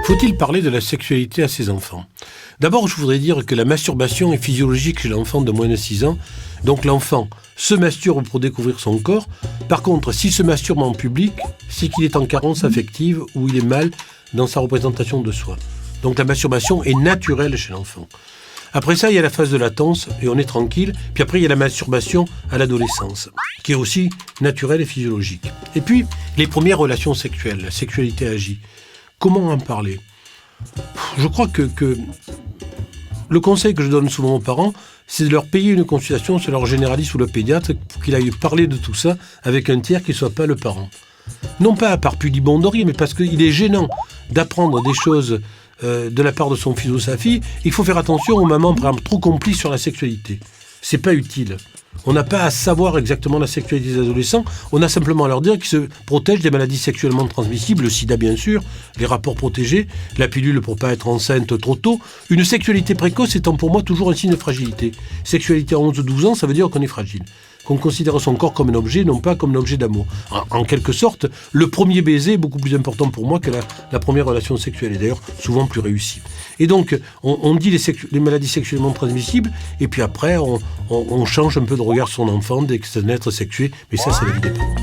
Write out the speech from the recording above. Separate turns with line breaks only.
Faut-il parler de la sexualité à ses enfants ? D'abord, je voudrais dire que la masturbation est physiologique chez l'enfant de moins de 6 ans. Donc l'enfant se masturbe pour découvrir son corps. Par contre, s'il se masturbe en public, c'est qu'il est en carence affective ou il est mal dans sa représentation de soi. Donc la masturbation est naturelle chez l'enfant. Après ça, il y a la phase de latence et on est tranquille. Puis après, il y a la masturbation à l'adolescence, qui est aussi naturelle et physiologique. Et puis, les premières relations sexuelles, la sexualité agit. Comment en parler ? Je crois que le conseil que je donne souvent aux parents, c'est de leur payer une consultation sur leur généraliste ou le pédiatre pour qu'il aille parler de tout ça avec un tiers qui ne soit pas le parent. Non pas par pudibonderie, mais parce qu'il est gênant d'apprendre des choses de la part de son fils ou sa fille. Il faut faire attention aux mamans, par exemple, trop complices sur la sexualité. C'est pas utile. On n'a pas à savoir exactement la sexualité des adolescents, on a simplement à leur dire qu'ils se protègent des maladies sexuellement transmissibles, le sida bien sûr, les rapports protégés, la pilule pour pas être enceinte trop tôt. Une sexualité précoce étant pour moi toujours un signe de fragilité. Sexualité à 11-12 ans, ça veut dire qu'on est fragile, qu'on considère son corps comme un objet, non pas comme un objet d'amour. En quelque sorte, le premier baiser est beaucoup plus important pour moi que la première relation sexuelle, et d'ailleurs souvent plus réussie. Et donc, on dit les maladies sexuellement transmissibles, et puis après, on change un peu de regard sur son enfant dès que c'est un être sexué, mais ça, c'est la vie des parents.